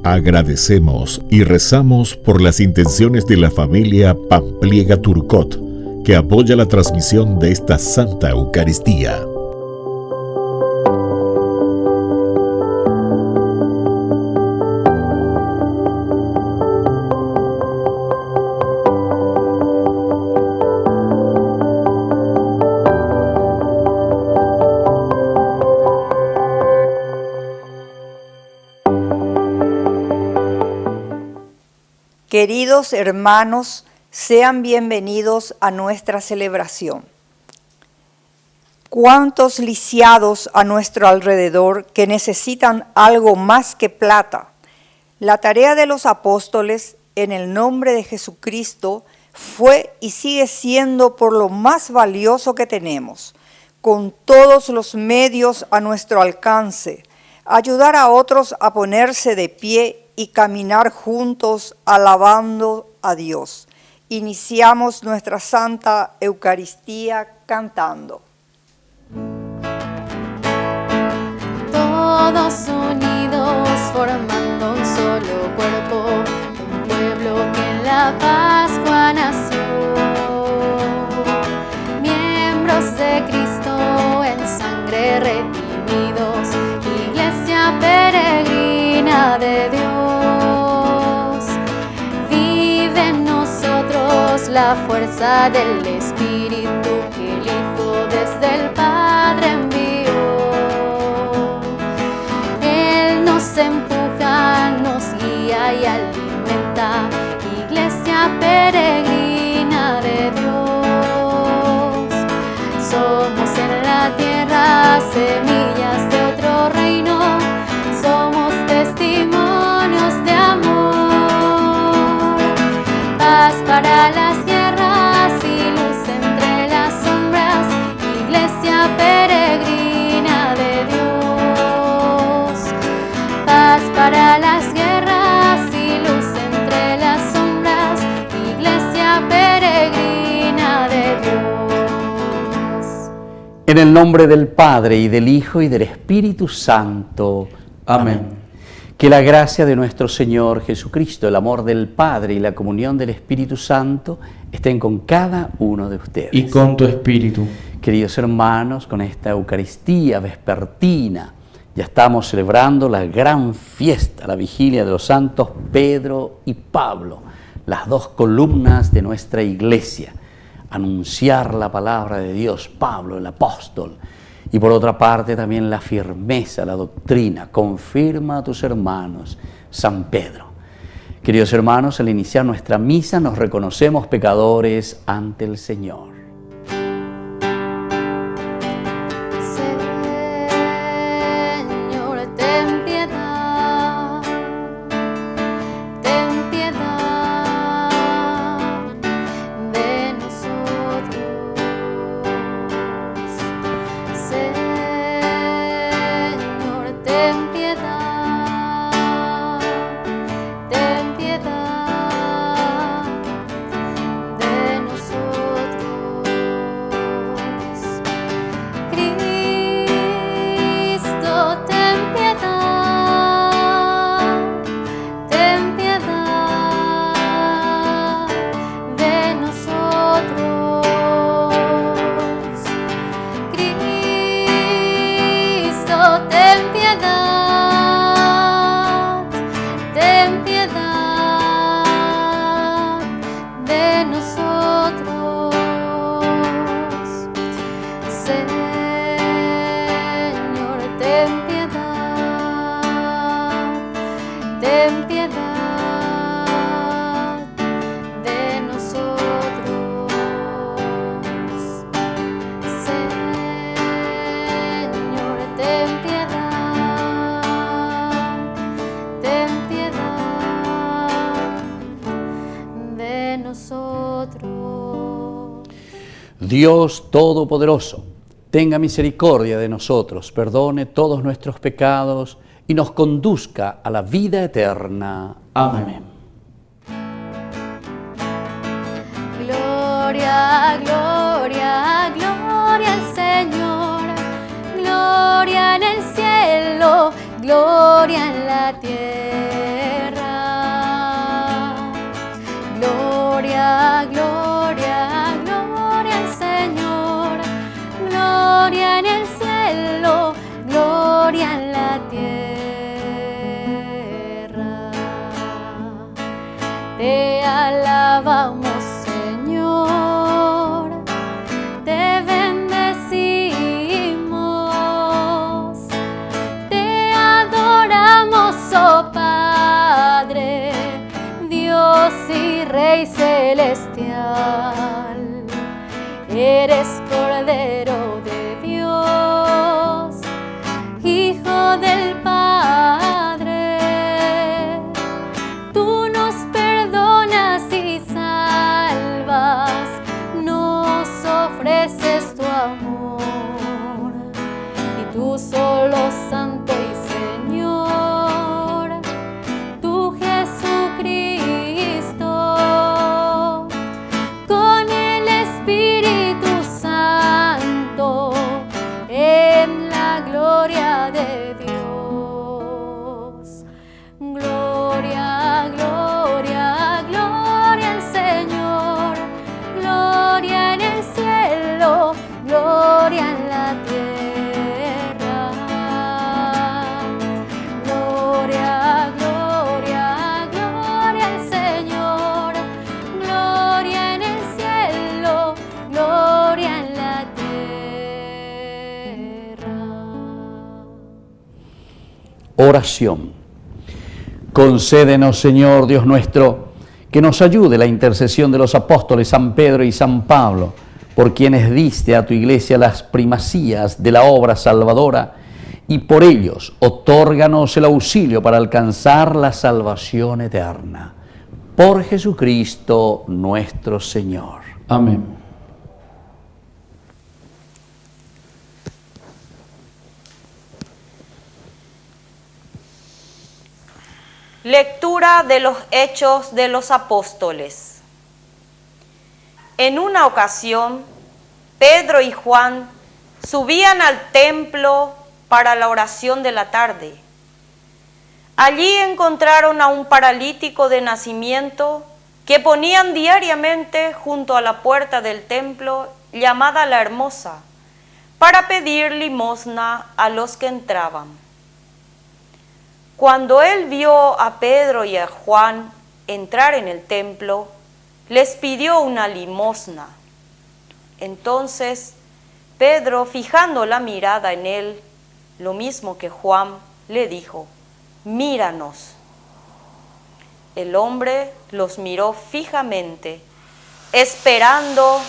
Agradecemos y rezamos por las intenciones de la familia Pampliega Turcot, que apoya la transmisión de esta Santa Eucaristía. Queridos hermanos, sean bienvenidos a nuestra celebración. ¿Cuántos lisiados a nuestro alrededor que necesitan algo más que plata? La tarea de los apóstoles en el nombre de Jesucristo fue y sigue siendo por lo más valioso que tenemos, con todos los medios a nuestro alcance, ayudar a otros a ponerse de pie y caminar juntos alabando a Dios. Iniciamos nuestra Santa Eucaristía cantando. Todos unidos formando un solo cuerpo, un pueblo que en la Pascua nació. Miembros de Cristo en sangre redimidos, iglesia peregrina de Dios. Vive en nosotros la fuerza del Espíritu que el Hijo desde el Padre envió. Él nos empuja, nos guía y alimenta, iglesia peregrina de Dios. Somos en la tierra semillas de otro reino, somos testimonios de amor. Paz para las guerras y luz entre las sombras, iglesia peregrina de Dios. Paz para las guerras y luz entre las sombras, iglesia peregrina de Dios. En el nombre del Padre, y del Hijo, y del Espíritu Santo. Amén. Que la gracia de nuestro Señor Jesucristo, el amor del Padre y la comunión del Espíritu Santo estén con cada uno de ustedes. Y con tu espíritu. Queridos hermanos, con esta Eucaristía vespertina, ya estamos celebrando la gran fiesta, la vigilia de los santos Pedro y Pablo, las dos columnas de nuestra iglesia. Anunciar la palabra de Dios, Pablo el apóstol, y por otra parte también la firmeza, la doctrina, confirma a tus hermanos, San Pedro. Queridos hermanos, al iniciar nuestra misa nos reconocemos pecadores ante el Señor. Señor, ten piedad, ten piedad de nosotros. Señor, ten piedad, ten piedad de nosotros. Cristo, ten piedad de nosotros. Cristo, ten piedad de nosotros. Señor, ten piedad de nosotros. Señor, ten piedad de nosotros. Dios Todopoderoso, tenga misericordia de nosotros, perdone todos nuestros pecados y nos conduzca a la vida eterna. Amén. Gloria, gloria, gloria al Señor. Gloria en el cielo, gloria en la tierra. Rey celestial. Eres Cordero de Dios, Hijo del Padre. Tú nos perdonas y salvas, nos ofreces tu amor. Y tú solo santo y Señor, tú Jesucristo, con el Espíritu Santo, en la gloria de Dios. Gloria, gloria, gloria al Señor, gloria en el cielo, gloria en la tierra. Gloria, gloria, gloria al Señor, gloria en el cielo, gloria en la tierra. Oración. Concédenos, Señor Dios nuestro, que nos ayude la intercesión de los apóstoles San Pedro y San Pablo, por quienes diste a tu iglesia las primacías de la obra salvadora, y por ellos otórganos el auxilio para alcanzar la salvación eterna. Por Jesucristo nuestro Señor. Amén. Lectura de los Hechos de los Apóstoles. En una ocasión, Pedro y Juan subían al templo para la oración de la tarde. Allí encontraron a un paralítico de nacimiento que ponían diariamente junto a la puerta del templo llamada La Hermosa, para pedir limosna a los que entraban. Cuando él vio a Pedro y a Juan entrar en el templo, les pidió una limosna. Entonces Pedro, fijando la mirada en él, lo mismo que Juan, le dijo: míranos. El hombre los miró fijamente, esperando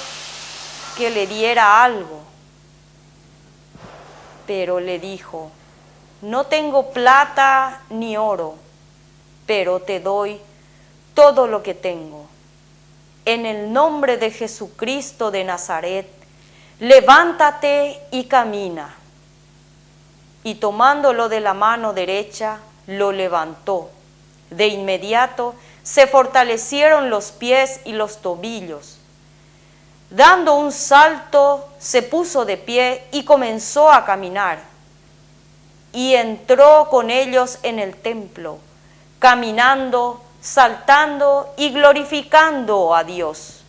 que le diera algo. Pero le dijo: no tengo plata ni oro, pero te doy todo lo que tengo. En el nombre de Jesucristo de Nazaret, levántate y camina. Y tomándolo de la mano derecha, lo levantó. De inmediato se fortalecieron los pies y los tobillos. Dando un salto, se puso de pie y comenzó a caminar. Y entró con ellos en el templo, caminando, saltando y glorificando a Dios.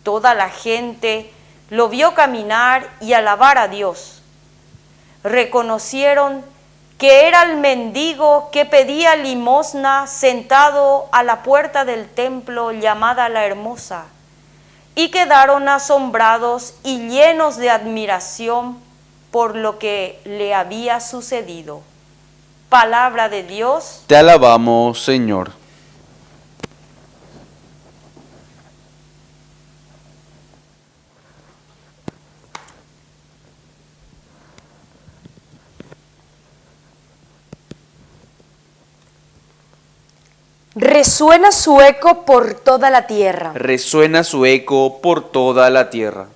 Toda la gente lo vio caminar y alabar a Dios. Reconocieron que era el mendigo que pedía limosna sentado a la puerta del templo llamada La Hermosa, y quedaron asombrados y llenos de admiración por lo que le había sucedido. Palabra de Dios. Te alabamos, Señor. Resuena su eco por toda la tierra. Resuena su eco por toda la tierra.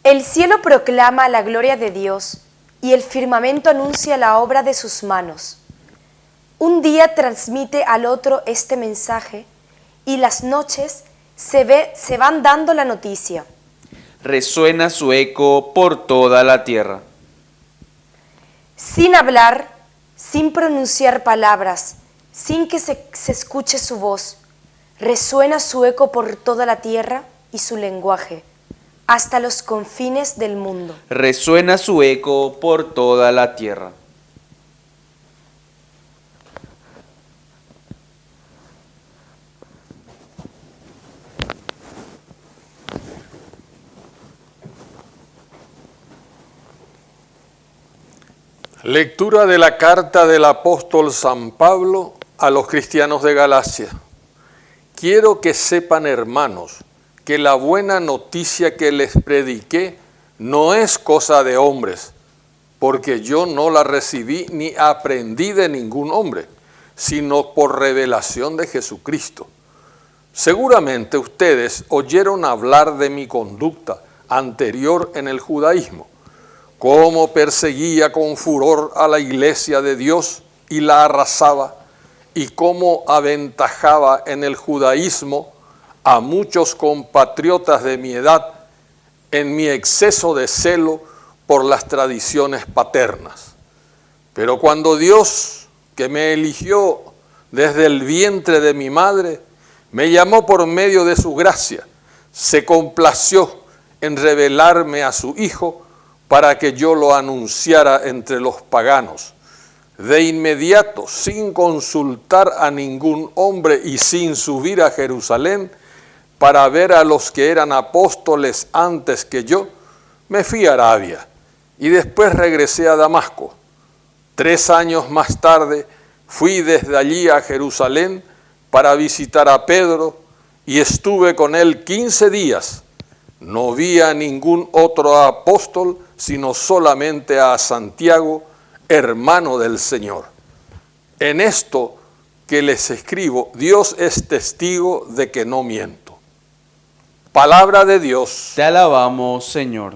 El cielo proclama la gloria de Dios y el firmamento anuncia la obra de sus manos. Un día transmite al otro este mensaje y las noches se van dando la noticia. Resuena su eco por toda la tierra. Sin hablar, sin pronunciar palabras, sin que se escuche su voz, resuena su eco por toda la tierra y su lenguaje, hasta los confines del mundo. Resuena su eco por toda la tierra. Lectura de la carta del apóstol San Pablo a los cristianos de Galacia. quiero que sepan, hermanos, que la buena noticia que les prediqué no es cosa de hombres, porque yo no la recibí ni aprendí de ningún hombre, sino por revelación de Jesucristo. Seguramente ustedes oyeron hablar de mi conducta anterior en el judaísmo, cómo perseguía con furor a la iglesia de Dios y la arrasaba, y cómo aventajaba en el judaísmo a muchos compatriotas de mi edad en mi exceso de celo por las tradiciones paternas. Pero cuando Dios, que me eligió desde el vientre de mi madre, me llamó por medio de su gracia, se complació en revelarme a su Hijo para que yo lo anunciara entre los paganos. De inmediato, sin consultar a ningún hombre y sin subir a Jerusalén para ver a los que eran apóstoles antes que yo, me fui a Arabia y después regresé a Damasco. 3 años más tarde fui desde allí a Jerusalén para visitar a Pedro y estuve con él 15 días. No vi a ningún otro apóstol, sino solamente a Santiago, hermano del Señor. En esto que les escribo, Dios es testigo de que no miento. Palabra de Dios. Te alabamos, Señor.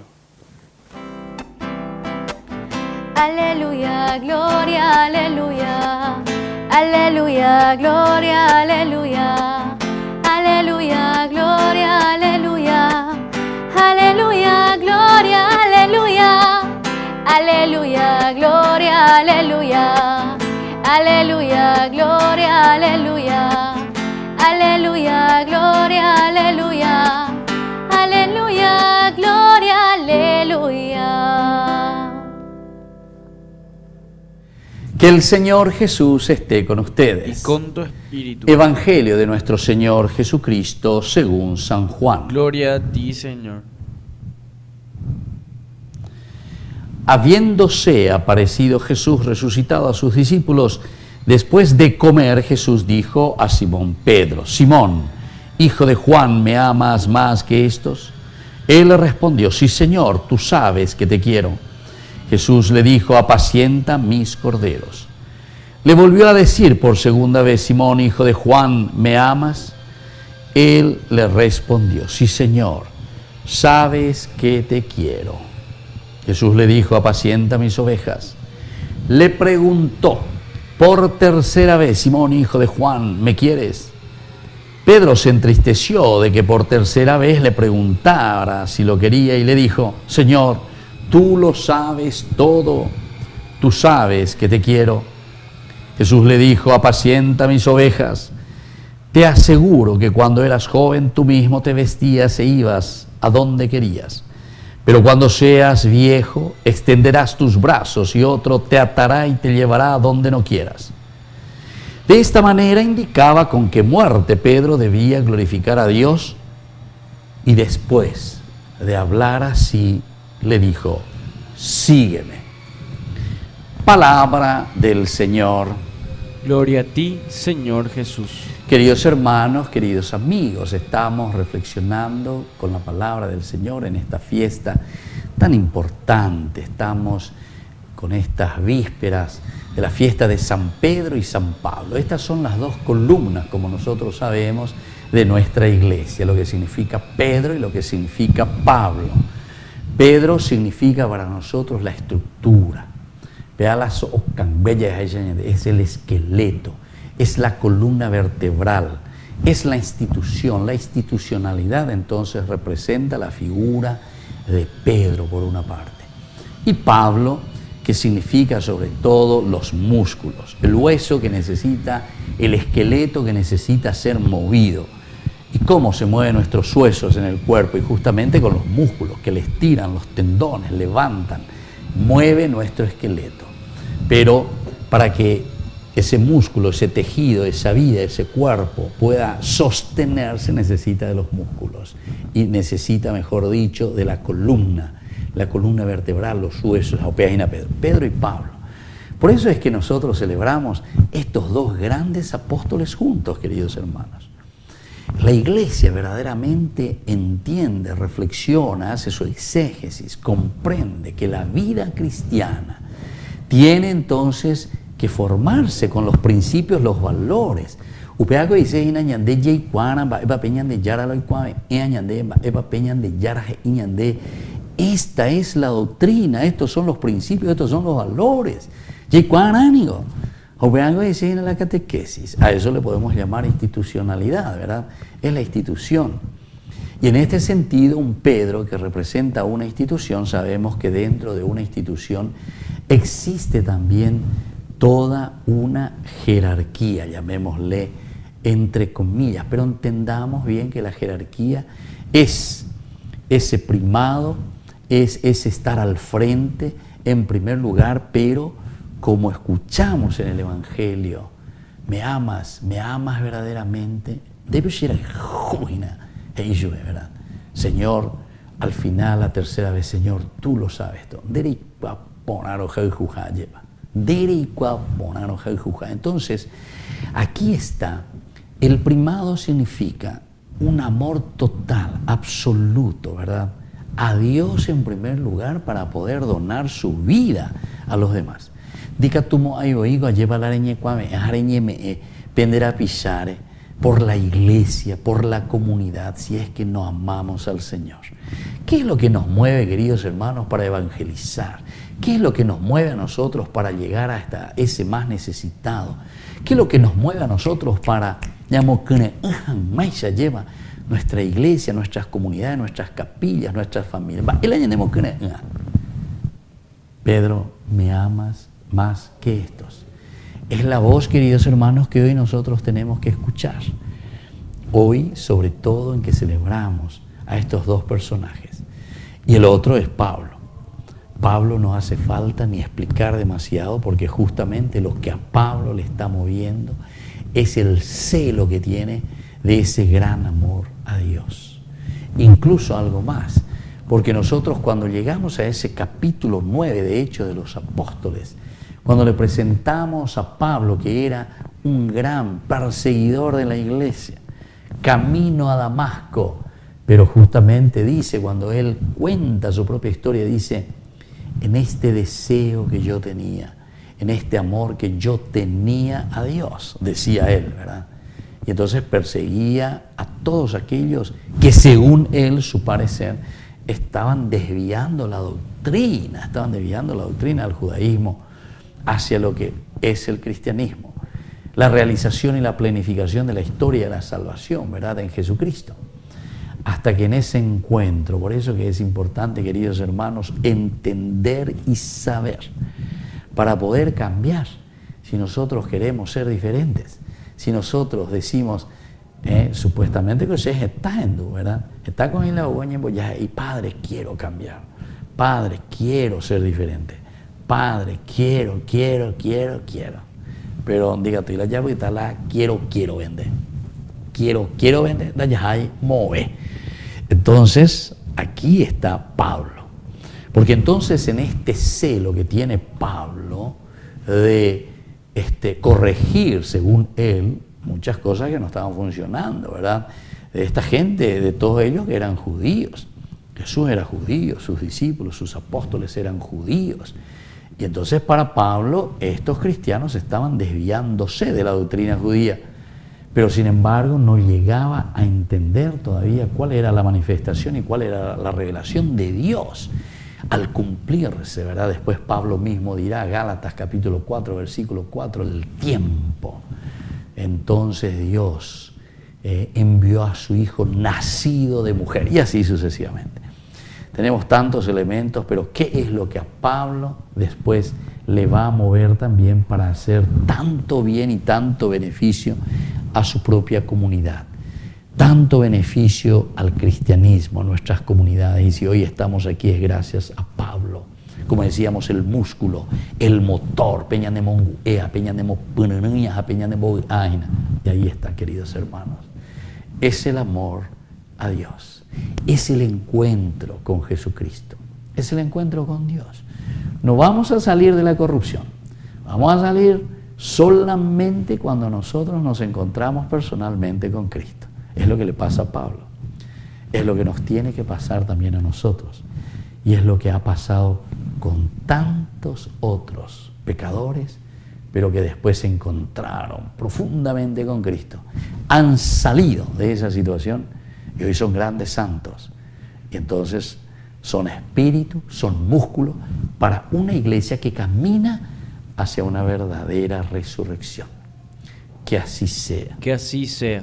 Aleluya, gloria, aleluya. Aleluya, gloria, aleluya. Aleluya, gloria, aleluya. Aleluya, gloria, aleluya. Aleluya, gloria, aleluya. Aleluya, gloria, aleluya. Aleluya, gloria, aleluya. Aleluya, gloria, aleluya. Que el Señor Jesús esté con ustedes. Y con tu espíritu. Evangelio de nuestro Señor Jesucristo según San Juan. Gloria a ti, Señor. Habiéndose aparecido Jesús resucitado a sus discípulos, después de comer, Jesús dijo a Simón Pedro: Simón, hijo de Juan, ¿me amas más que estos? Él le respondió: sí, Señor, tú sabes que te quiero. Jesús le dijo: apacienta mis corderos. Le volvió a decir por segunda vez: Simón, hijo de Juan, ¿me amas? Él le respondió: sí, Señor, sabes que te quiero. Jesús le dijo: apacienta mis ovejas. Le preguntó por tercera vez: Simón, hijo de Juan, ¿me quieres? Pedro se entristeció de que por tercera vez le preguntara si lo quería y le dijo: Señor, tú lo sabes todo, tú sabes que te quiero. Jesús le dijo: apacienta mis ovejas. Te aseguro que cuando eras joven tú mismo te vestías e ibas a donde querías. Pero cuando seas viejo, extenderás tus brazos y otro te atará y te llevará a donde no quieras. De esta manera indicaba con qué muerte Pedro debía glorificar a Dios, y después de hablar así, le dijo: sígueme. Palabra del Señor. Gloria a ti, Señor Jesús. Queridos hermanos, queridos amigos, estamos reflexionando con la palabra del Señor en esta fiesta tan importante. Estamos con estas vísperas de la fiesta de San Pedro y San Pablo. Estas son las dos columnas, como nosotros sabemos, de nuestra iglesia, lo que significa Pedro y lo que significa Pablo. Pedro significa para nosotros la estructura. Es el esqueleto, es la columna vertebral, es la institución. La institucionalidad entonces representa la figura de Pedro por una parte. Y Pablo, que significa sobre todo los músculos, el hueso que necesita, el esqueleto que necesita ser movido. ¿Y cómo se mueven nuestros huesos en el cuerpo? Y justamente con los músculos que les tiran, los tendones, levantan, mueve nuestro esqueleto. Pero para que ese músculo, ese tejido, esa vida, ese cuerpo pueda sostenerse, necesita de los músculos y necesita, mejor dicho, de la columna vertebral, los huesos, Pedro y Pablo. Por eso es que nosotros celebramos estos dos grandes apóstoles juntos, queridos hermanos. la iglesia verdaderamente entiende, reflexiona, hace su exégesis, comprende que la vida cristiana tiene entonces que formarse con los principios, los valores. Upeaco dice inañande yeikuana ba eba peñande yara lo ikuame eañande ba eba peñande yara iñande. Esta es la doctrina, estos son los principios, estos son los valores. Yeikuana anigo. Upeaco dice en la catequesis. A eso le podemos llamar institucionalidad, ¿verdad? Es la institución. Y en este sentido, un Pedro que representa una institución, sabemos que dentro de una institución existe también toda una jerarquía, llamémosle entre comillas, pero entendamos bien que la jerarquía es ese primado, es ese estar al frente en primer lugar, pero como escuchamos en el Evangelio, me amas verdaderamente, debe ser juina, ¿verdad? Señor, al final, la tercera vez, Señor, tú lo sabes todo. Entonces, aquí está, el primado significa un amor total, absoluto, ¿verdad? A Dios en primer lugar para poder donar su vida a los demás. Dicatumo ayoigo lleva la areñe cuame, areñe me penderá pisare por la iglesia, por la comunidad, si es que no amamos al Señor. ¿Qué es lo que nos mueve, queridos hermanos, para evangelizar? ¿Qué es lo que nos mueve a nosotros para llegar hasta ese más necesitado? ¿Qué es lo que nos mueve a nosotros para, lleva nuestra iglesia, nuestras comunidades, nuestras capillas, nuestras familias? Pedro, me amas más que estos. Es la voz, queridos hermanos, que hoy nosotros tenemos que escuchar. Hoy, sobre todo, en que celebramos a estos dos personajes. Y el otro es Pablo. Pablo no hace falta ni explicar demasiado, porque justamente lo que a Pablo le está moviendo es el celo que tiene de ese gran amor a Dios. Incluso algo más, porque nosotros cuando llegamos a ese capítulo 9 de Hechos de los Apóstoles, cuando le presentamos a Pablo, que era un gran perseguidor de la iglesia, camino a Damasco, pero justamente dice, cuando él cuenta su propia historia, dice, en este deseo que yo tenía, en este amor que yo tenía a Dios, decía él, ¿verdad? Y entonces perseguía a todos aquellos que según él, su parecer, estaban desviando la doctrina del judaísmo hacia lo que es el cristianismo, la realización y la planificación de la historia de la salvación, ¿verdad?, en Jesucristo. Hasta que en ese encuentro, por eso que es importante, queridos hermanos, entender y saber, para poder cambiar, si nosotros queremos ser diferentes, si nosotros decimos, supuestamente que usted está en ¿verdad? Está con él y Padre, quiero cambiar, Padre, quiero ser diferente, Padre, quiero. Pero dígate, la llave está la quiero vender. Quiero vender, ya hay move. Entonces, aquí está Pablo. Porque entonces en este celo que tiene Pablo de corregir, según él, muchas cosas que no estaban funcionando, ¿verdad? De esta gente, de todos ellos que eran judíos. Jesús era judío, sus discípulos, sus apóstoles eran judíos. Y entonces para Pablo estos cristianos estaban desviándose de la doctrina judía, pero sin embargo no llegaba a entender todavía cuál era la manifestación y cuál era la revelación de Dios al cumplirse, ¿verdad? Después Pablo mismo dirá, Gálatas capítulo 4, versículo 4, el tiempo. Entonces Dios envió a su Hijo nacido de mujer, y así sucesivamente. Tenemos tantos elementos, pero ¿qué es lo que a Pablo después le va a mover también para hacer tanto bien y tanto beneficio a su propia comunidad? Tanto beneficio al cristianismo, a nuestras comunidades. Y si hoy estamos aquí es gracias a Pablo. Como decíamos, el músculo, el motor. Y ahí está, queridos hermanos. Es el amor a Dios. Es el encuentro con Jesucristo. Es el encuentro con Dios. No vamos a salir de la corrupción. Vamos a salir solamente cuando nosotros nos encontramos personalmente con Cristo. Es lo que le pasa a Pablo. Es lo que nos tiene que pasar también a nosotros. Y es lo que ha pasado con tantos otros pecadores, pero que después se encontraron profundamente con Cristo. Han salido de esa situación y hoy son grandes santos. Y entonces son espíritu, son músculo para una iglesia que camina hacia una verdadera resurrección. Que así sea. Que así sea.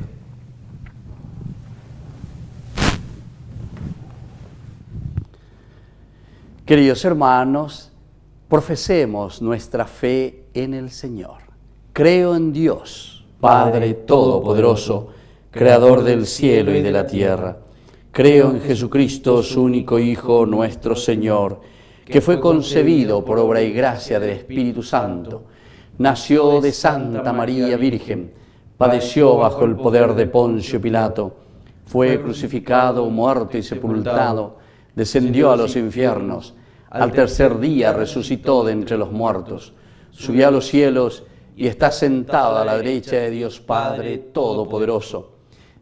Queridos hermanos, profesemos nuestra fe en el Señor. Creo en Dios, Padre Todopoderoso, Creador del cielo y de la tierra. Creo en Jesucristo, su único Hijo, nuestro Señor, que fue concebido por obra y gracia del Espíritu Santo. Nació de Santa María Virgen, padeció bajo el poder de Poncio Pilato, fue crucificado, muerto y sepultado, descendió a los infiernos, al tercer día resucitó de entre los muertos, subió a los cielos y está sentado a la derecha de Dios Padre Todopoderoso.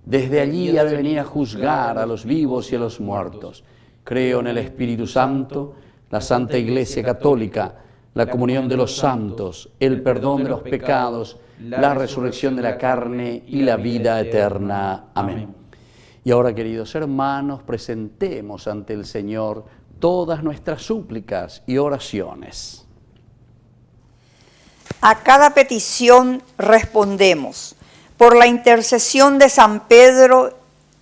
Desde allí ha de venir a juzgar a los vivos y a los muertos. Creo en el Espíritu Santo, la Santa Iglesia Católica, la comunión de los santos, el perdón de los pecados, la resurrección de la carne y la vida eterna. Amén. Y ahora, queridos hermanos, presentemos ante el Señor todas nuestras súplicas y oraciones. A cada petición respondemos. Por la intercesión de San Pedro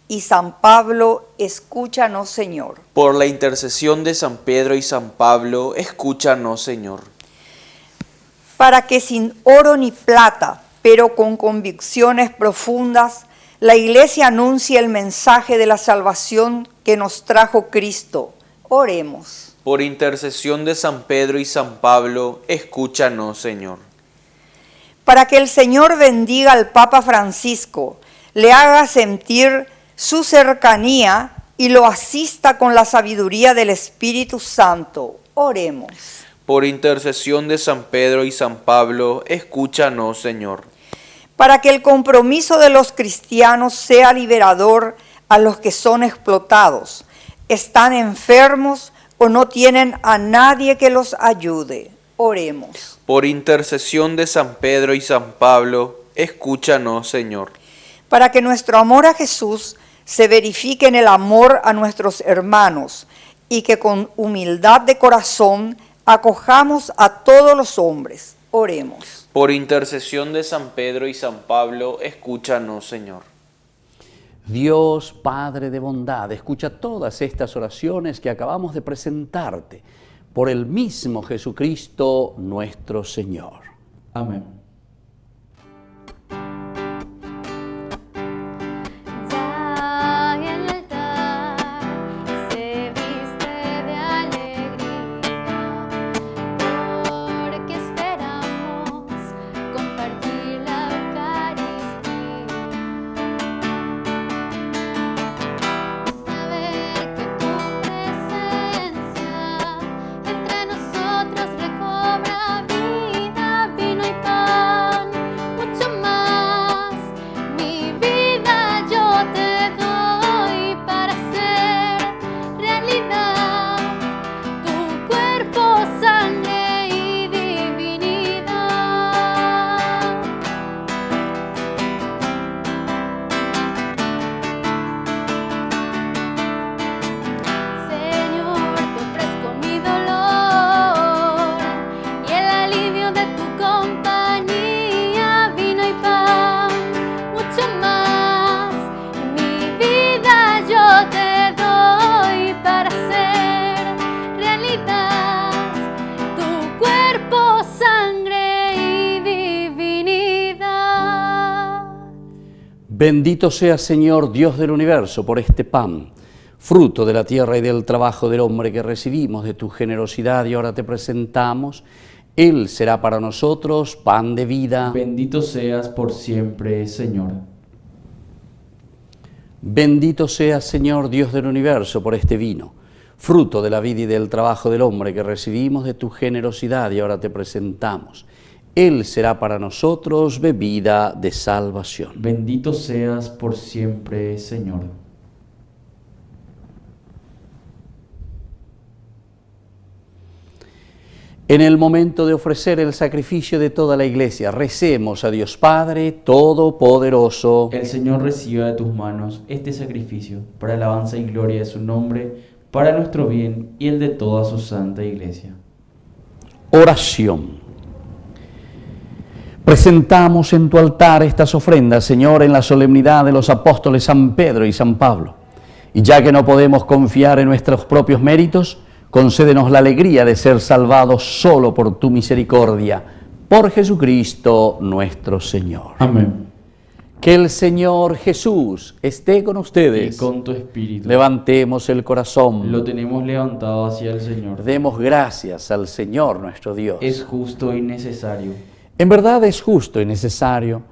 y San Pablo, escúchanos, Señor. Por la intercesión de San Pedro y San Pablo, escúchanos, Señor. Para que sin oro ni plata, pero con convicciones profundas, la Iglesia anuncie el mensaje de la salvación que nos trajo Cristo. Oremos. Por intercesión de San Pedro y San Pablo, escúchanos, Señor. Para que el Señor bendiga al Papa Francisco, le haga sentir su cercanía y lo asista con la sabiduría del Espíritu Santo. Oremos. Por intercesión de San Pedro y San Pablo, escúchanos, Señor. Para que el compromiso de los cristianos sea liberador a los que son explotados, están enfermos o no tienen a nadie que los ayude. Oremos. Por intercesión de San Pedro y San Pablo, escúchanos, Señor. Para que nuestro amor a Jesús se verifique en el amor a nuestros hermanos y que con humildad de corazón acojamos a todos los hombres. Oremos. Por intercesión de San Pedro y San Pablo, escúchanos, Señor. Dios, Padre de bondad, escucha todas estas oraciones que acabamos de presentarte por el mismo Jesucristo nuestro Señor. Amén. Ya el altar se viste de alegría, porque esperamos compartir la Eucaristía. Saber que tu presencia entre nosotros recobra vida, vino y pan, mucho más. Mi vida yo te doy para hacer realidad tu cuerpo, sangre y divinidad. Señor, te ofrezco mi dolor y el alivio de tu compañía, vino y pan, mucho más. Mi vida yo te doy para hacer realidad tu cuerpo, sangre y divinidad. Bendito sea, Señor, Dios del universo, por este pan, fruto de la tierra y del trabajo del hombre que recibimos de tu generosidad y ahora te presentamos. Él será para nosotros pan de vida. Bendito seas por siempre, Señor. Bendito sea, Señor, Dios del universo, por este vino, fruto de la vida y del trabajo del hombre que recibimos de tu generosidad y ahora te presentamos. Él será para nosotros bebida de salvación. Bendito seas por siempre, Señor. En el momento de ofrecer el sacrificio de toda la iglesia, recemos a Dios Padre Todopoderoso. El Señor reciba de tus manos este sacrificio para alabanza y gloria de su nombre, para nuestro bien y el de toda su santa iglesia. Oración. Presentamos en tu altar estas ofrendas, Señor, en la solemnidad de los apóstoles San Pedro y San Pablo. Y ya que no podemos confiar en nuestros propios méritos, concédenos la alegría de ser salvados solo por tu misericordia, por Jesucristo nuestro Señor. Amén. Que el Señor Jesús esté con ustedes. Y con tu espíritu. Levantemos el corazón. Lo tenemos levantado hacia el Señor. Demos gracias al Señor nuestro Dios. Es justo y necesario. En verdad es justo y necesario.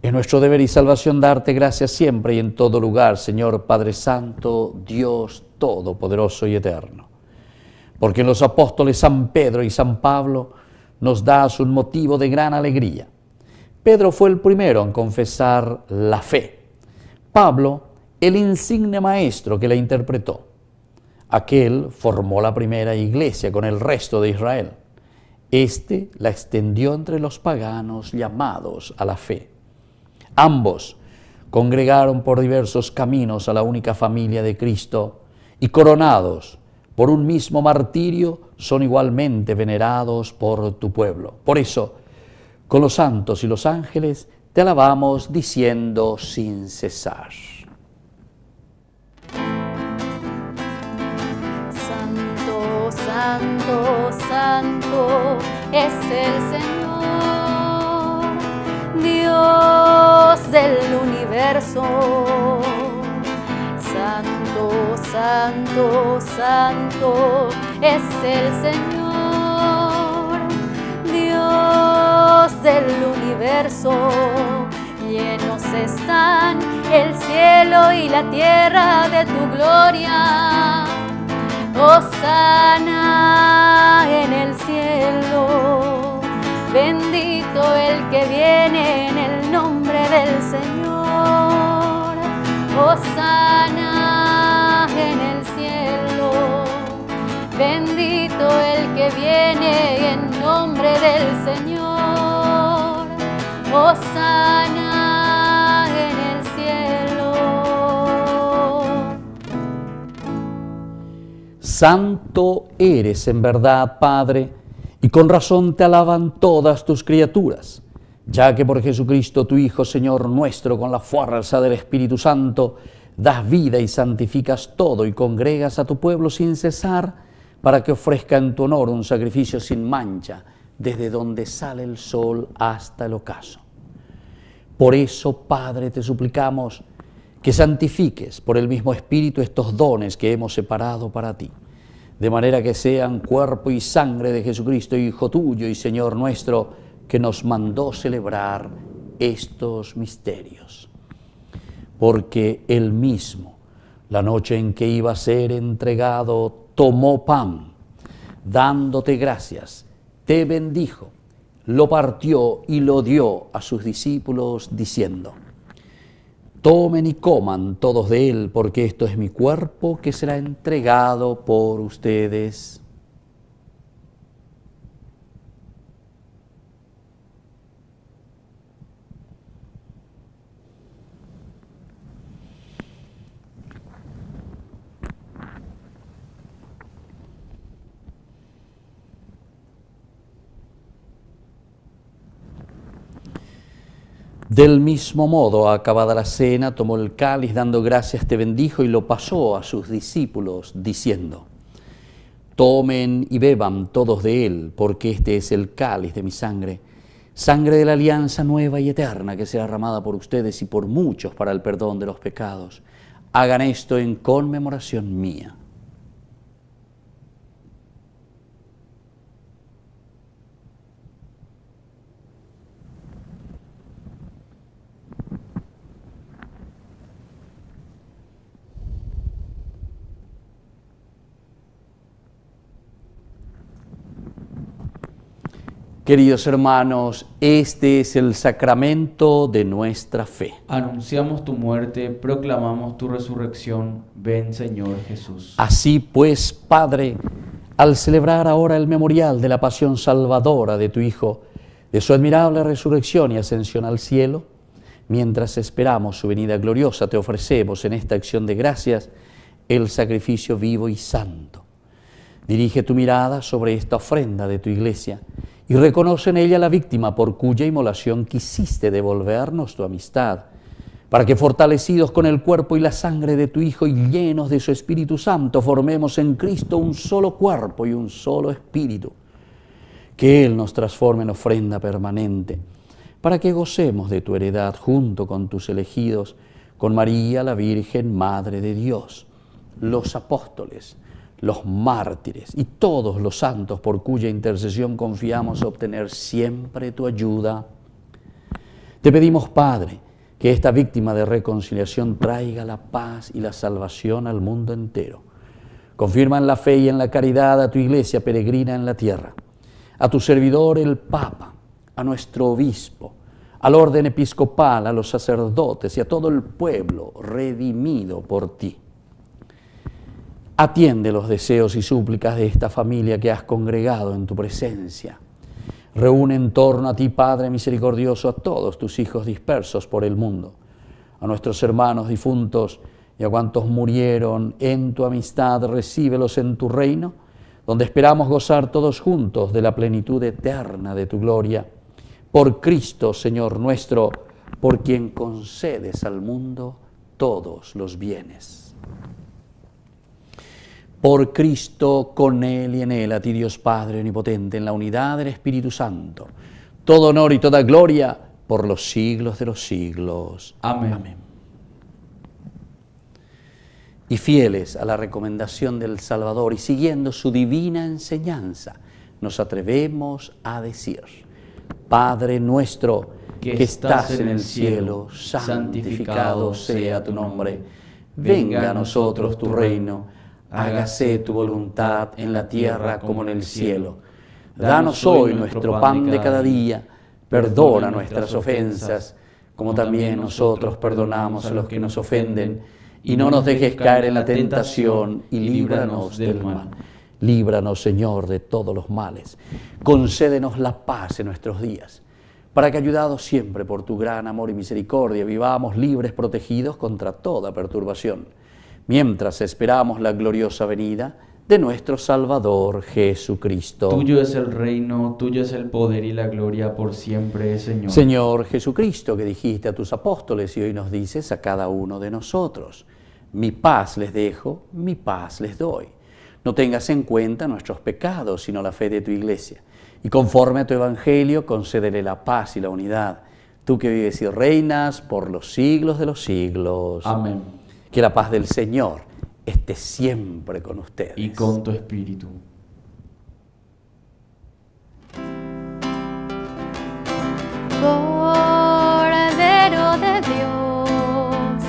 Es nuestro deber y salvación darte gracias siempre y en todo lugar, Señor Padre Santo, Dios Todopoderoso y Eterno. Porque en los apóstoles San Pedro y San Pablo nos das un motivo de gran alegría. Pedro fue el primero en confesar la fe. Pablo, el insigne maestro que la interpretó. Aquel formó la primera iglesia con el resto de Israel. Este la extendió entre los paganos llamados a la fe. Ambos congregaron por diversos caminos a la única familia de Cristo y coronados por un mismo martirio, son igualmente venerados por tu pueblo. Por eso, con los santos y los ángeles, te alabamos diciendo sin cesar. Santo, santo, santo es el Señor, Dios del universo. Santo, santo, santo es el Señor, Dios del universo. Llenos están el cielo y la tierra de tu gloria. Hosana en el cielo, bendito el que viene en el nombre del Señor. Hosana en el cielo, bendito el que viene en nombre del Señor. Hosana en el cielo. Santo eres en verdad, Padre, y con razón te alaban todas tus criaturas, ya que por Jesucristo tu Hijo, Señor nuestro, con la fuerza del Espíritu Santo, das vida y santificas todo y congregas a tu pueblo sin cesar, para que ofrezca en tu honor un sacrificio sin mancha, desde donde sale el sol hasta el ocaso. Por eso, Padre, te suplicamos que santifiques por el mismo Espíritu estos dones que hemos separado para ti, de manera que sean cuerpo y sangre de Jesucristo, Hijo tuyo y Señor nuestro, que nos mandó celebrar estos misterios. Porque Él mismo, la noche en que iba a ser entregado, tomó pan, dándote gracias, te bendijo, lo partió y lo dio a sus discípulos, diciendo: tomen y coman todos de él, porque esto es mi cuerpo que será entregado por ustedes. Del mismo modo, acabada la cena, tomó el cáliz, dando gracias, te bendijo y lo pasó a sus discípulos, diciendo: tomen y beban todos de él, porque este es el cáliz de mi sangre, sangre de la alianza nueva y eterna, que será derramada por ustedes y por muchos para el perdón de los pecados. Hagan esto en conmemoración mía. Queridos hermanos, este es el sacramento de nuestra fe. Anunciamos tu muerte, proclamamos tu resurrección. Ven, Señor Jesús. Así pues, Padre, al celebrar ahora el memorial de la pasión salvadora de tu Hijo, de su admirable resurrección y ascensión al cielo, mientras esperamos su venida gloriosa, te ofrecemos en esta acción de gracias el sacrificio vivo y santo. Dirige tu mirada sobre esta ofrenda de tu Iglesia y reconoce en ella la víctima por cuya inmolación quisiste devolvernos tu amistad, para que fortalecidos con el cuerpo y la sangre de tu Hijo y llenos de su Espíritu Santo, formemos en Cristo un solo cuerpo y un solo espíritu. Que Él nos transforme en ofrenda permanente, para que gocemos de tu heredad junto con tus elegidos, con María, la Virgen, Madre de Dios, los apóstoles, los mártires y todos los santos por cuya intercesión confiamos obtener siempre tu ayuda. Te pedimos, Padre, que esta víctima de reconciliación traiga la paz y la salvación al mundo entero. Confirma en la fe y en la caridad a tu Iglesia peregrina en la tierra, a tu servidor el Papa, a nuestro obispo, al orden episcopal, a los sacerdotes y a todo el pueblo redimido por ti. Atiende los deseos y súplicas de esta familia que has congregado en tu presencia. Reúne en torno a ti, Padre misericordioso, a todos tus hijos dispersos por el mundo, a nuestros hermanos difuntos y a cuantos murieron en tu amistad, recíbelos en tu reino, donde esperamos gozar todos juntos de la plenitud eterna de tu gloria. Por Cristo, Señor nuestro, por quien concedes al mundo todos los bienes. Por Cristo, con Él y en Él, a ti Dios Padre Omnipotente, en la unidad del Espíritu Santo, todo honor y toda gloria por los siglos de los siglos. Amén. Amén. Y fieles a la recomendación del Salvador y siguiendo su divina enseñanza, nos atrevemos a decir: Padre nuestro, que estás en el cielo, santificado sea tu nombre. Venga a nosotros tu reino. Hágase tu voluntad en la tierra como en el cielo. Danos hoy nuestro pan de cada día. Perdona nuestras ofensas, como también nosotros perdonamos a los que nos ofenden. Y no nos dejes caer en la tentación, y líbranos del mal. Líbranos, Señor, de todos los males. Concédenos la paz en nuestros días, para que, ayudados siempre por tu gran amor y misericordia, vivamos libres, protegidos contra toda perturbación, mientras esperamos la gloriosa venida de nuestro Salvador Jesucristo. Tuyo es el reino, tuyo es el poder y la gloria por siempre, Señor. Señor Jesucristo, que dijiste a tus apóstoles y hoy nos dices a cada uno de nosotros: mi paz les dejo, mi paz les doy. No tengas en cuenta nuestros pecados, sino la fe de tu Iglesia. Y conforme a tu Evangelio, concédele la paz y la unidad. Tú que vives y reinas por los siglos de los siglos. Amén. Que la paz del Señor esté siempre con ustedes. Y con tu espíritu. Cordero de Dios,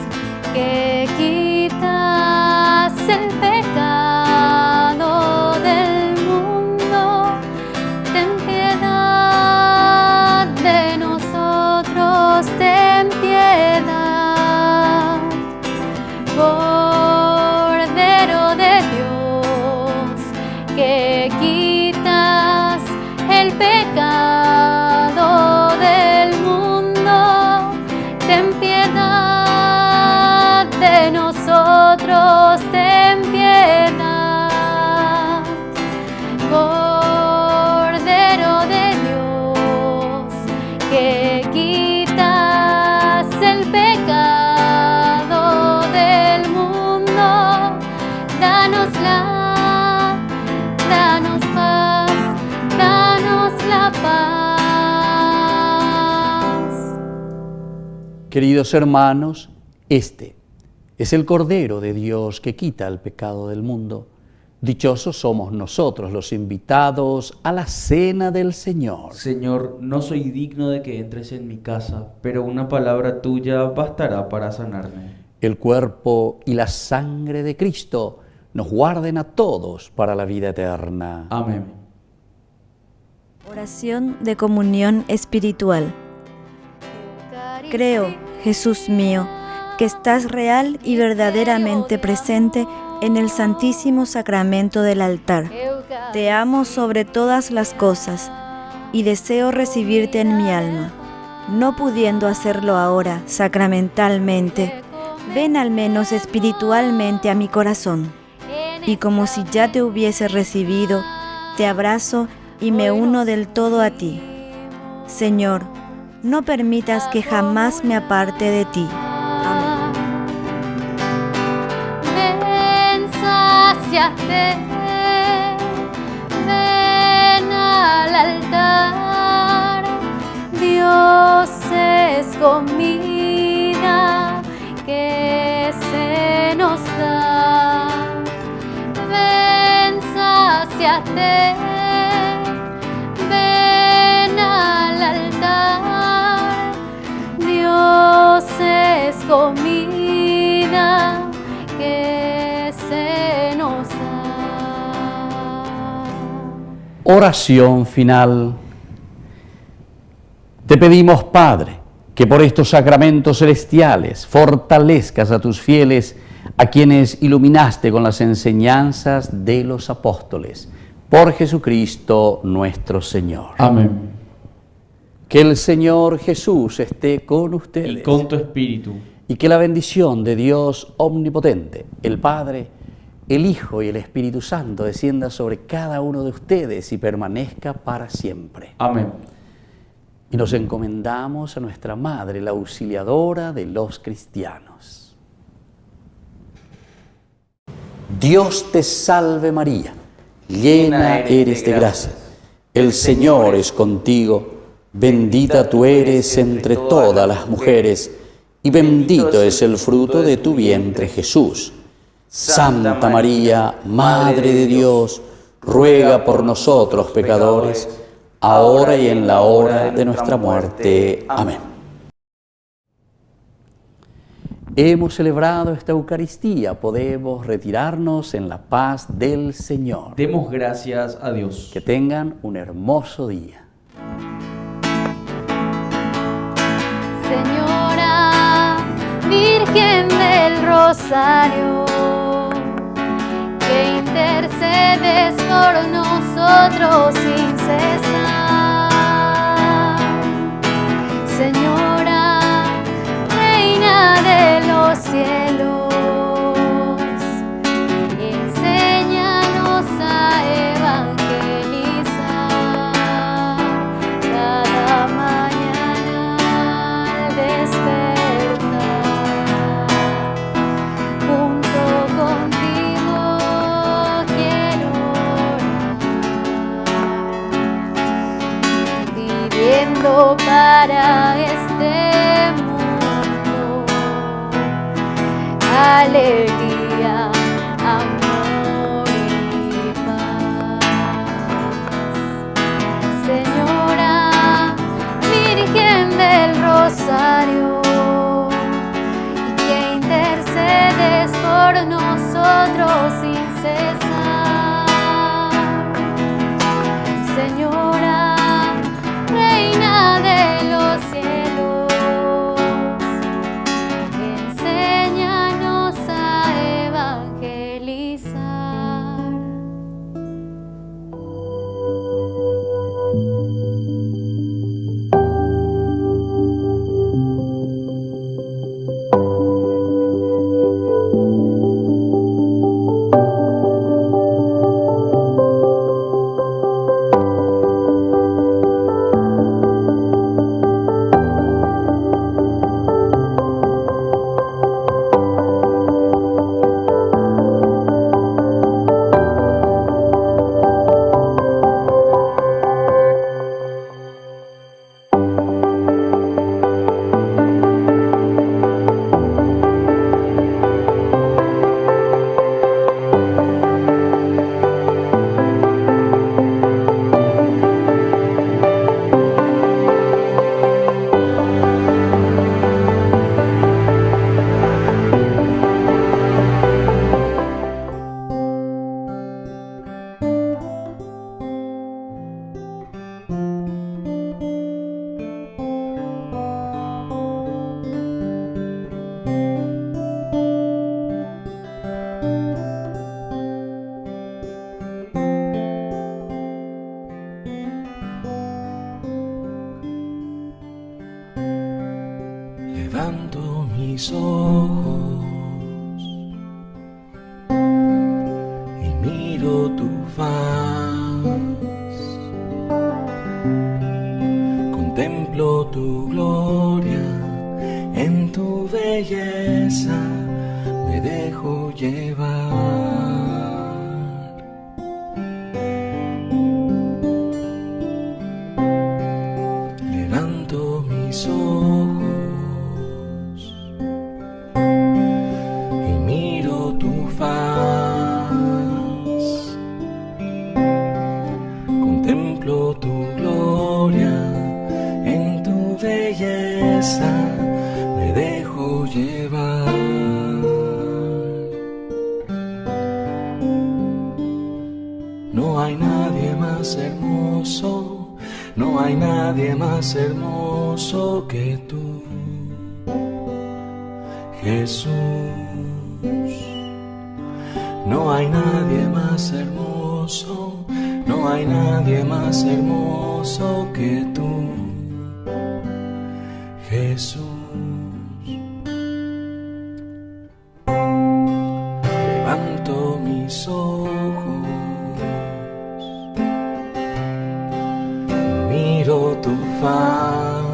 que quitas el pecado del mundo, ten piedad de nosotros, ten piedad. Cordero de Dios, que quitas el pecado del mundo, ten piedad de nosotros, ten piedad. Cordero de Dios, que quitas el pecado del mundo, danos paz, danos la paz. Queridos hermanos, este es el Cordero de Dios que quita el pecado del mundo. Dichosos somos nosotros los invitados a la cena del Señor. Señor, no soy digno de que entres en mi casa, pero una palabra tuya bastará para sanarme. El cuerpo y la sangre de Cristo nos guarden a todos para la vida eterna. Amén. Oración de comunión espiritual. Creo, Jesús mío, que estás real y verdaderamente presente en el Santísimo Sacramento del altar. Te amo sobre todas las cosas y deseo recibirte en mi alma. No pudiendo hacerlo ahora sacramentalmente, ven al menos espiritualmente a mi corazón. Y como si ya te hubiese recibido, te abrazo y me uno del todo a ti. Señor, no permitas que jamás me aparte de ti. Amén. Ven, sáciate, ven al altar. Dios es comida que se nos da. Ven, sáciate, ven al altar. Dios es comida que se nos da. Oración final. Te pedimos, Padre, que por estos sacramentos celestiales fortalezcas a tus fieles, a quienes iluminaste con las enseñanzas de los apóstoles. Por Jesucristo nuestro Señor. Amén. Que el Señor Jesús esté con ustedes. Y con tu espíritu. Y que la bendición de Dios omnipotente, el Padre, el Hijo y el Espíritu Santo descienda sobre cada uno de ustedes y permanezca para siempre. Amén. Y nos encomendamos a nuestra Madre, la auxiliadora de los cristianos. Dios te salve María, llena eres de gracia, el Señor es contigo, bendita tú eres entre todas las mujeres, y bendito es el fruto de tu vientre Jesús. Santa María, Madre de Dios, ruega por nosotros pecadores, ahora y en la hora de nuestra muerte. Amén. Hemos celebrado esta Eucaristía, podemos retirarnos en la paz del Señor. Demos gracias a Dios. Que tengan un hermoso día. Señora, Virgen del Rosario, que intercedes por nosotros sin cesar. Señora, Reina de los cielos, enséñanos a evangelizar cada mañana al despertar. Junto contigo quiero orar, viviendo para este mundo alegría, amor y paz. Señora, Virgen del Rosario, que intercedes por nosotros sin cesar. Señora, Reina de los cielos, enséñanos a mis ojos y miro tu faz, contemplo tu gloria, en tu belleza me dejo llevar. Levanto mis ojos y miro tu faz, contemplo tu gloria, en tu belleza me dejo llevar. No hay nadie más hermoso, no hay nadie más hermoso que tú, Jesús. No hay nadie más hermoso, no hay nadie más hermoso que tú, Jesús. Levanto mis ojos, miro tu faz,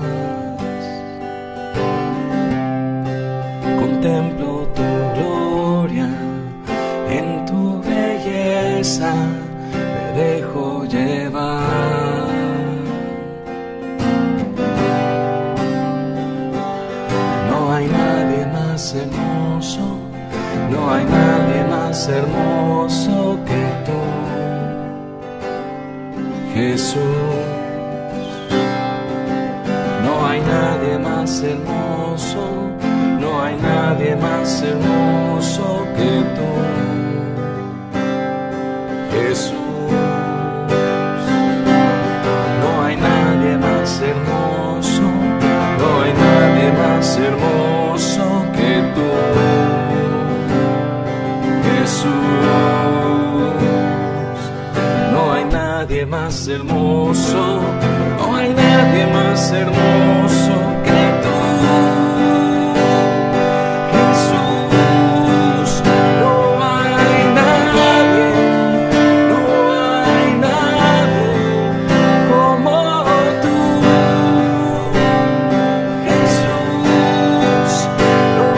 contemplo tu gloria, en tu belleza me dejo llevar. No hay nadie más hermoso, no hay nadie más hermoso que tú, Jesús. No hay nadie más hermoso, no hay nadie más hermoso que tú, Jesús. No hay nadie más hermoso, no hay nadie más hermoso que tú, Jesús. No hay nadie más hermoso, no hay nadie más hermoso que tú, Jesús. No hay nadie, no hay nadie como tú, Jesús. No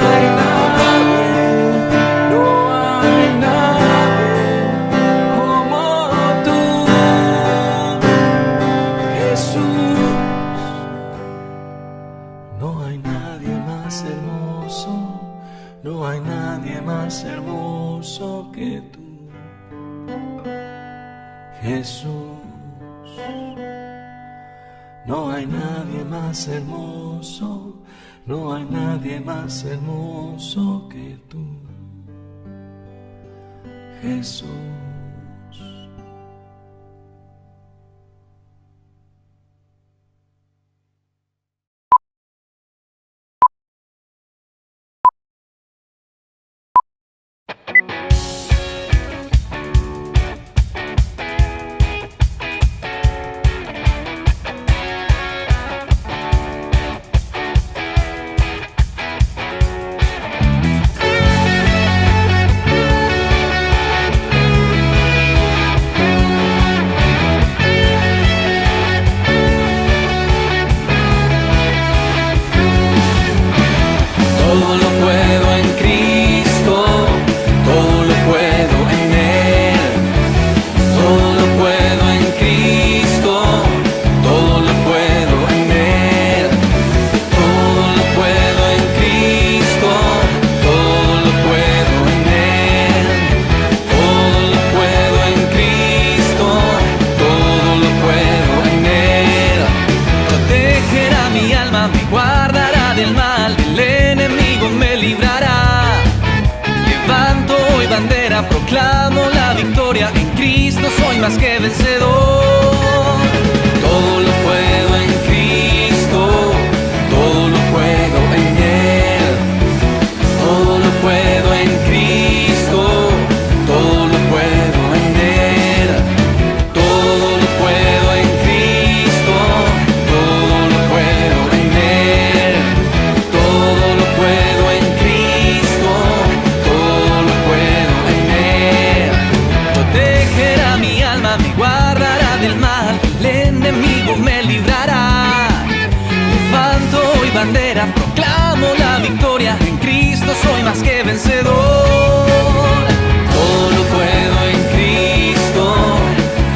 hay nadie, no hay nadie como tú, Jesús. No hay nadie más hermoso, no hay nadie más hermoso que tú, Jesús. No hay nadie más hermoso, no hay nadie más hermoso que tú, Jesús. Proclamo la victoria en Cristo, soy más que vencedor. Todo lo puedo en Cristo, todo lo puedo en Él. Todo lo puedo en Cristo, todo lo puedo en Él. Todo lo puedo en Cristo, todo lo puedo en Él. Todo lo puedo vencedor. Todo lo puedo en Cristo,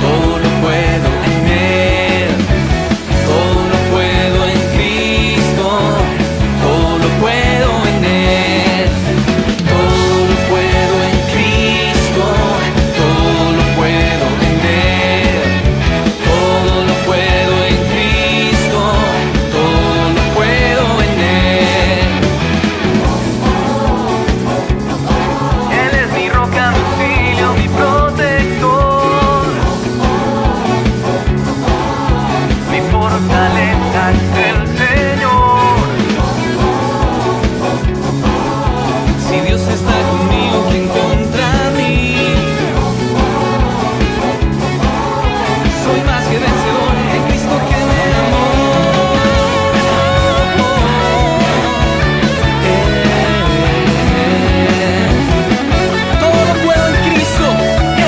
todo lo puedo en Él. Todo lo puedo en Cristo, todo lo puedo en Él. Todo lo puedo en Cristo, todo lo puedo en Él. Todo lo puedo en Cristo, todo lo puedo en Él. Él es mi roca, mi auxilio, mi protector. Mi fortaleza es el Señor. Si Dios está conmigo, ¿quién contra mí? Soy más que vencedor en Cristo que me amó. Todo lo puedo en Cristo,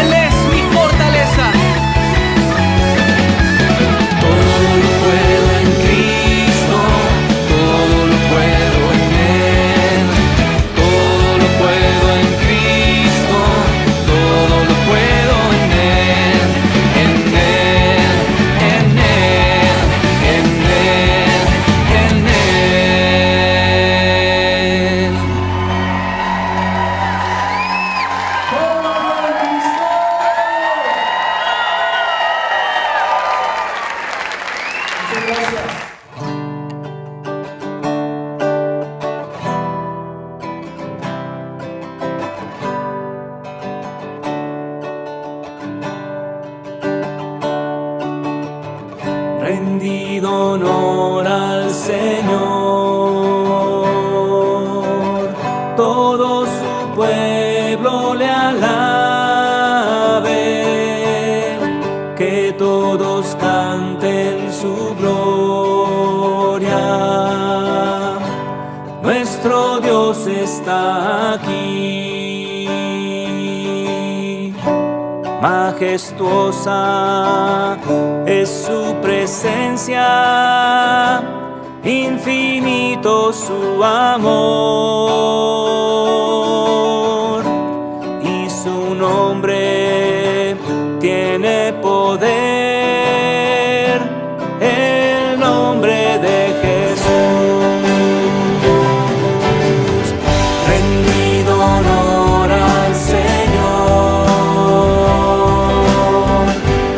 Él es mi fortaleza. Todo lo puedo en Cristo, todo lo puedo en Él. Todo lo puedo en Cristo, todo lo puedo en Él. En Él, en Él, en Él, en Él. Rendido honor al Señor, todo su pueblo le alabe, que todos canten su gloria. Nuestro Dios está aquí, majestuosa es su presencia, infinito su amor, y su nombre tiene poder, el nombre de Jesús. Rendido honor al Señor,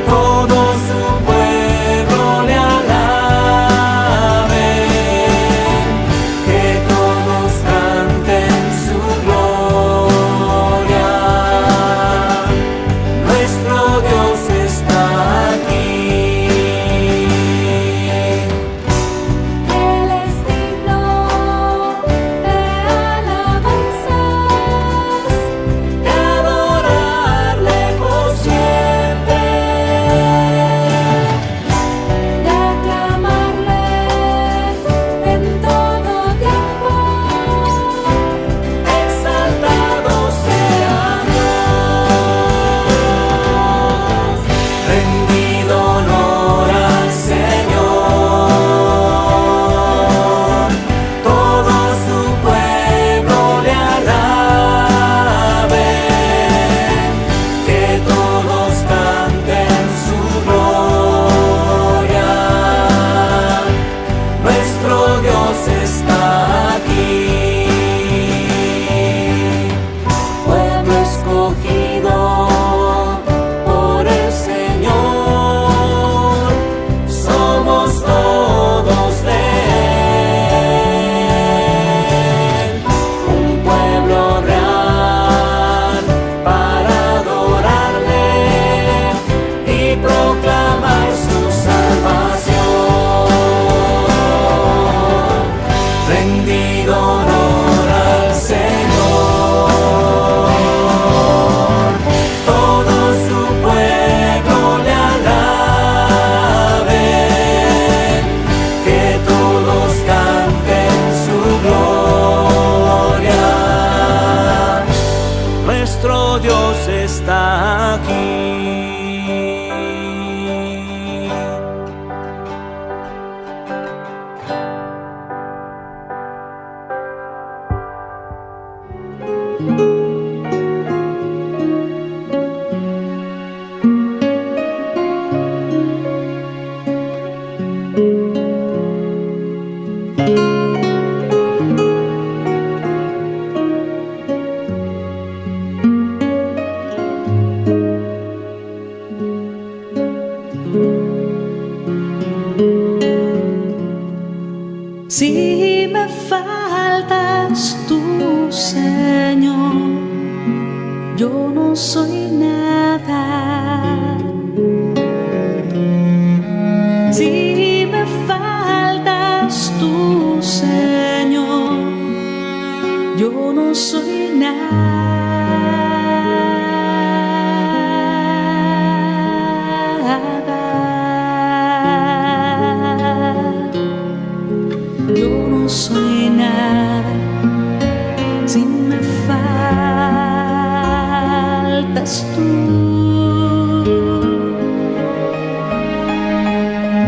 todo su pueblo le alabe, que todos canten su Si me faltas tú, Señor, yo no soy nada. Si me faltas tú, Señor, yo no soy nada. Yo no soy nada si me faltas tú.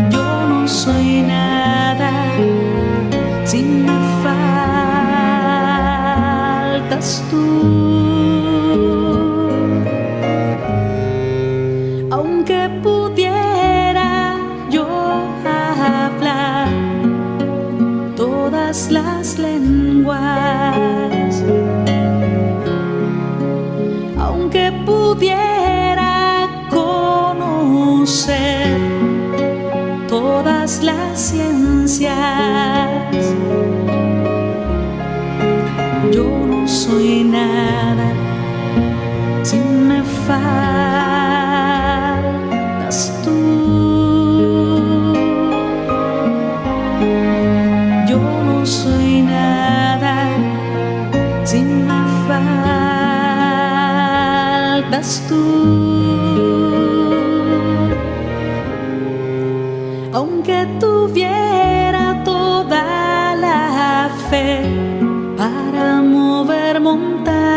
Yo no soy nada si me faltas tú. Aunque pudiera yo hablar todas las lenguas, aunque pudiera conocer todas las ciencias, yo no soy nada si me faltas tú. Yo no soy nada si me faltas tú. Aunque tuviera toda la fe para mover montañas,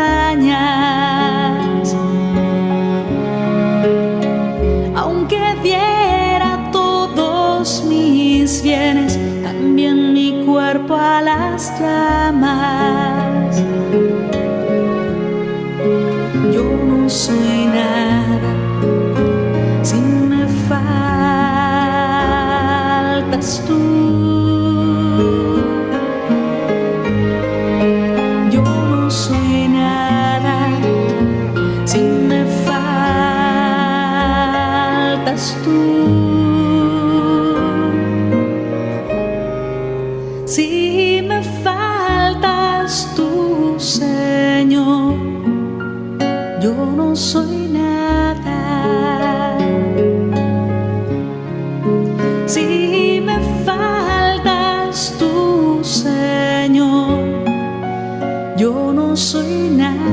aunque diera todos mis bienes, también mi cuerpo a las llamas, yo no soy nada si me faltas tú. Yo no soy nada si me faltas tú. Si me faltas tú, Señor, yo no soy nada. Si me faltas tú, Señor, yo no soy nada.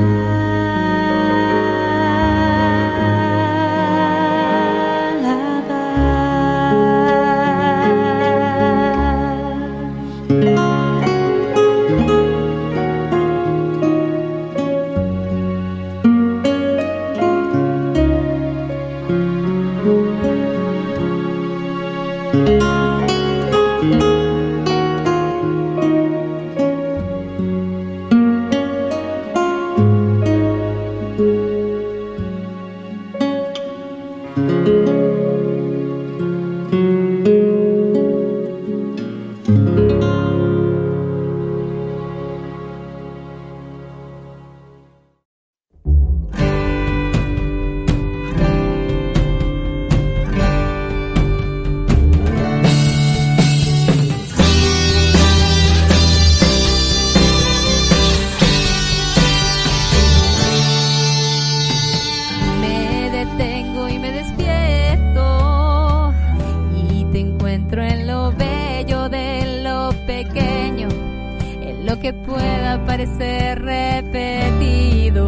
Que pueda parecer repetido,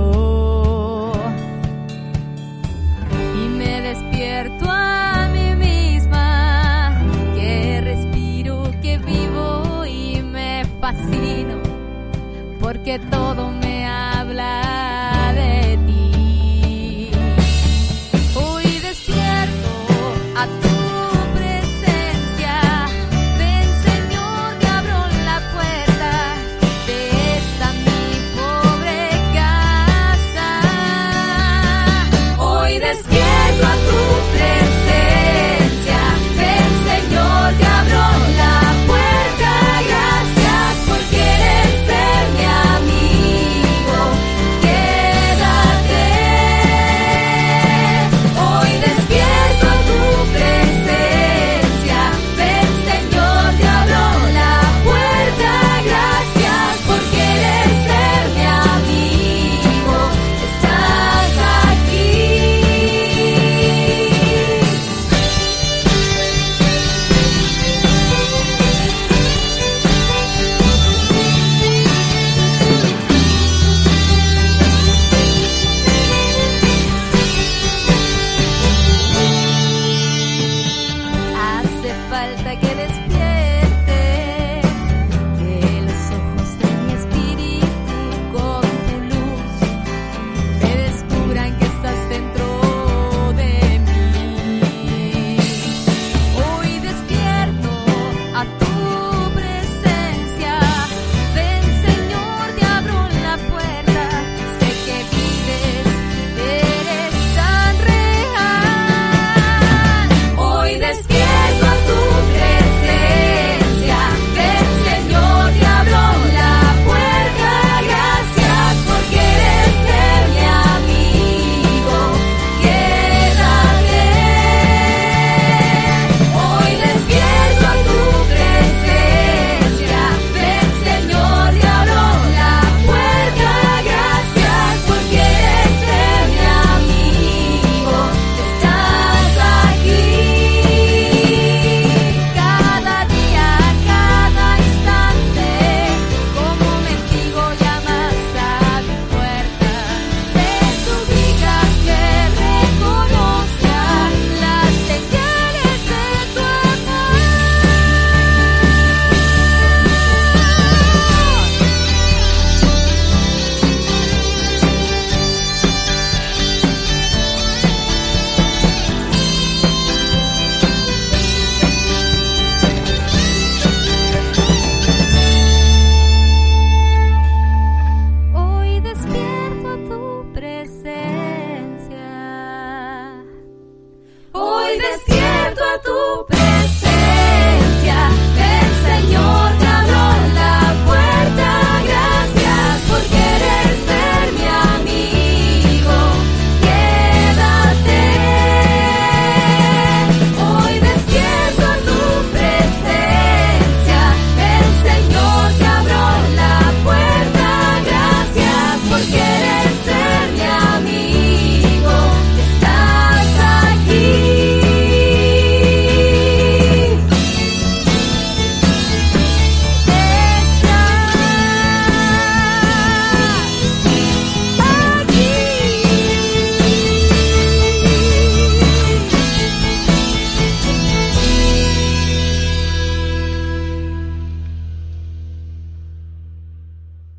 y me despierto a mí misma, que respiro, que vivo y me fascino, porque todo